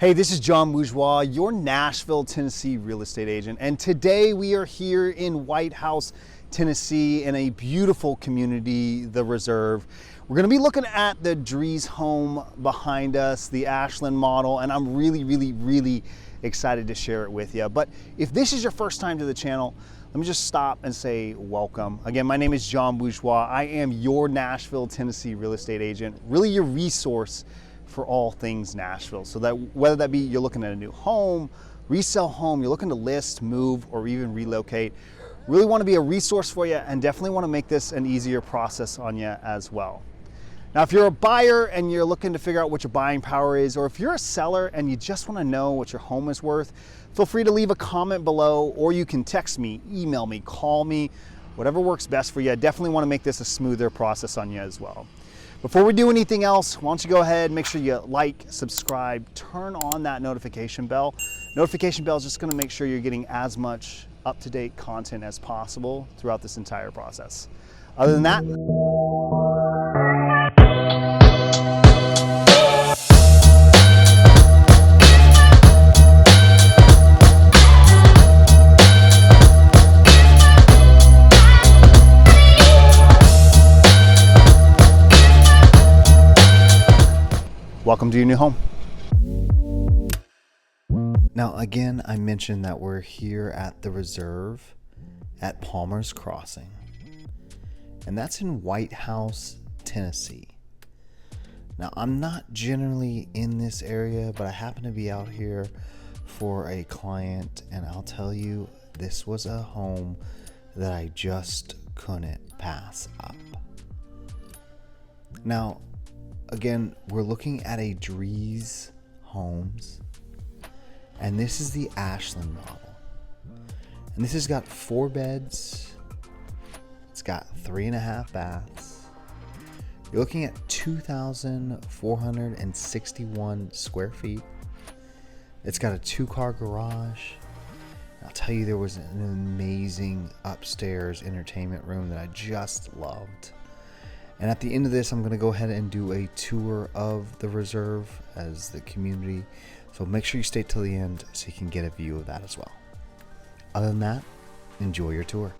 Hey, this is John Bourgeois, your Nashville, Tennessee real estate agent. And today we are here in White House, Tennessee in a beautiful community, the Reserve. We're gonna be looking at the Drees home behind us, the Ashland model, and I'm really excited to share it with you. But if this is your first time to the channel, let me just stop and say welcome. Again, my name is John Bourgeois. I am your Nashville, Tennessee real estate agent, really your resource for all things Nashville. So that whether that be you're looking at a new home, resale home, you're looking to list, move, or even relocate, really want to be a resource for you and definitely want to make this an easier process on you as well. Now, if you're a buyer and you're looking to figure out what your buying power is, or if you're a seller and you just want to know what your home is worth, feel free to leave a comment below, or you can text me, email me, call me, whatever works best for you. I definitely want to make this a smoother process on you as well. Before we do anything else, why don't you go ahead, make sure you like, subscribe, turn on that notification bell. Notification bell is just going to make sure you're getting as much up-to-date content as possible throughout this entire process. Other than that, welcome to your new home. Now, again, I mentioned that we're here at the Reserve at Palmer's Crossing, and that's in White House, Tennessee. Now, I'm not generally in this area, but I happen to be out here for a client, and I'll tell you, this was a home that I just couldn't pass up. Now, again, we're looking at a Drees Homes, and this is the Ashland model. And this has got 4 beds. It's got 3.5 baths. You're looking at 2,461 square feet. It's got a 2-car garage. I'll tell you, there was an amazing upstairs entertainment room that I just loved. And at the end of this, I'm going to go ahead and do a tour of the Reserve as the community. So make sure you stay till the end so you can get a view of that as well. Other than that, enjoy your tour.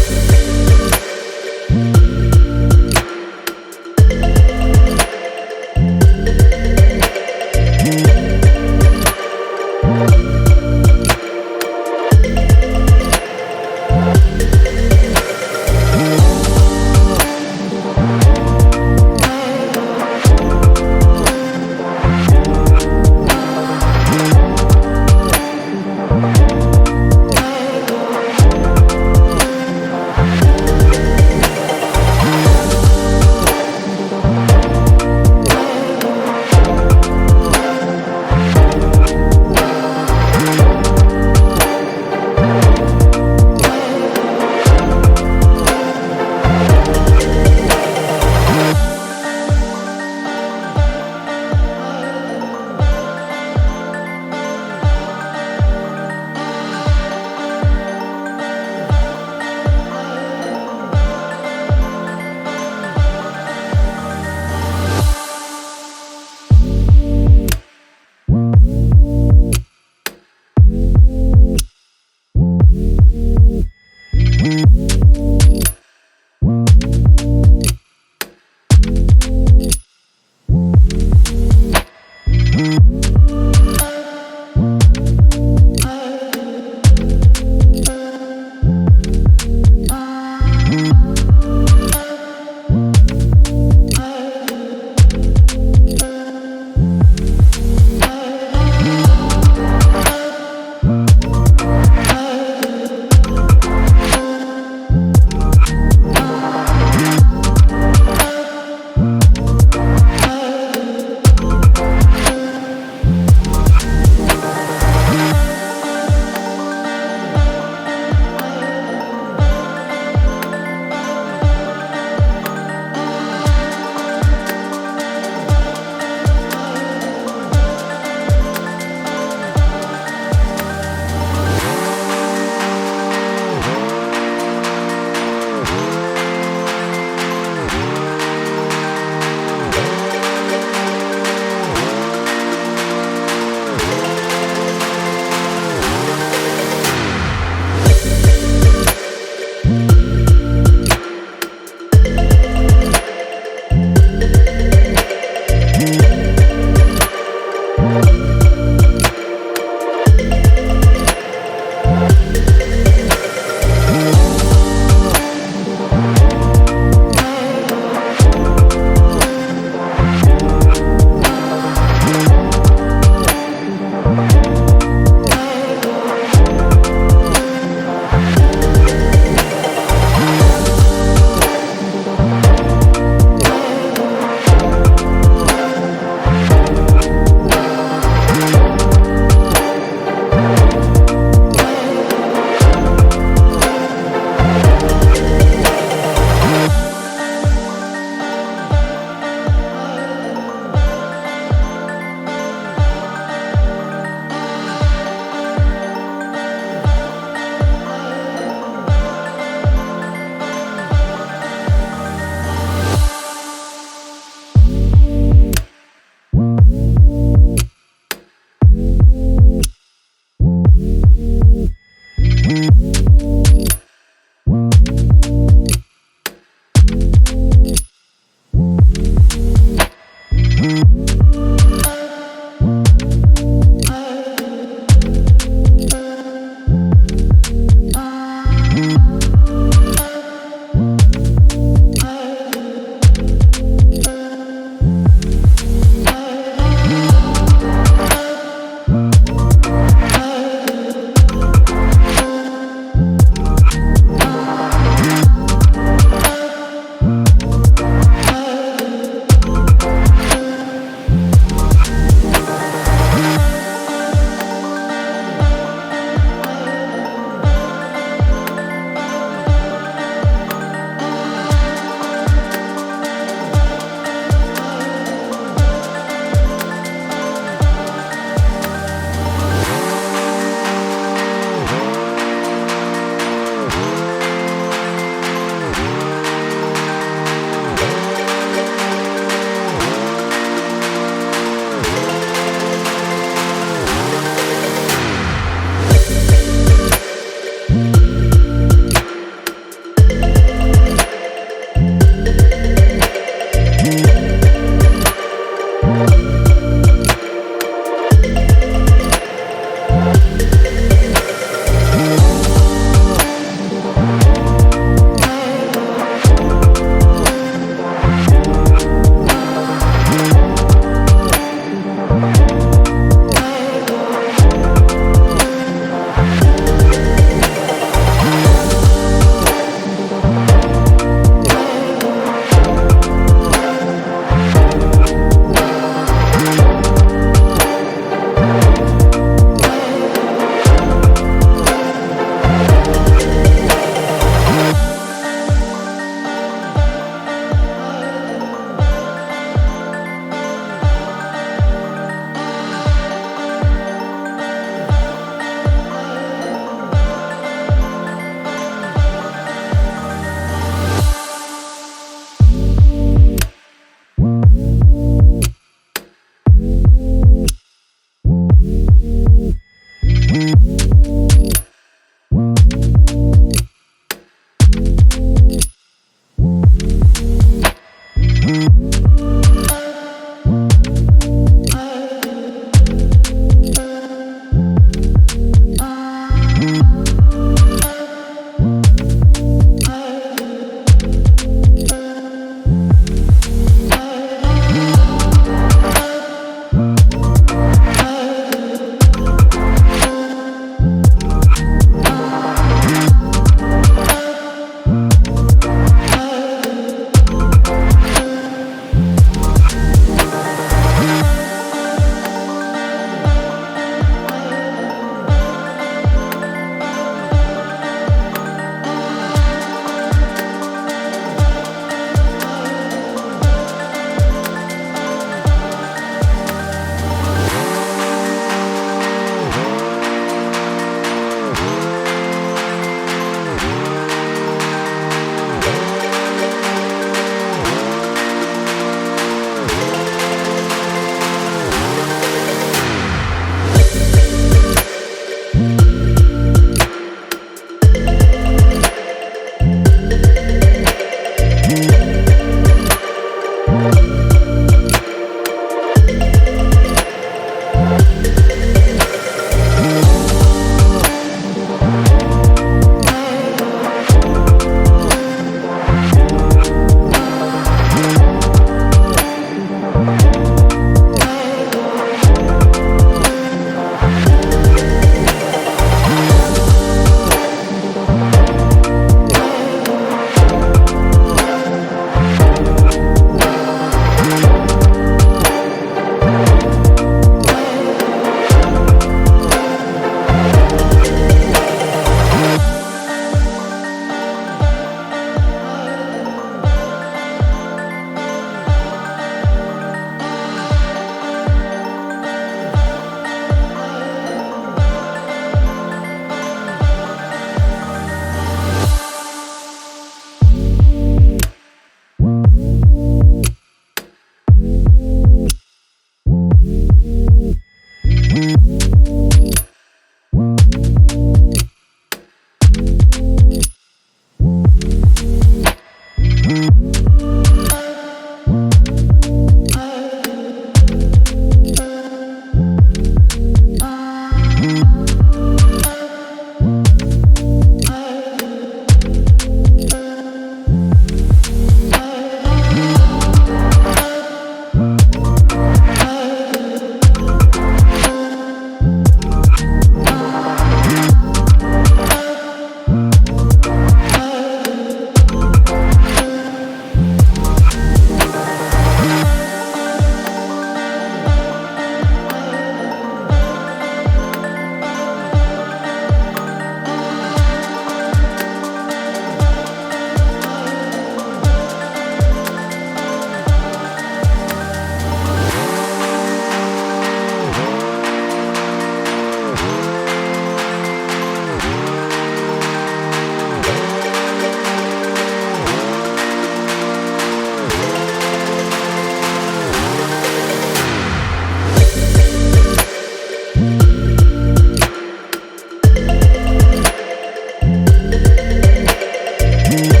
Bye.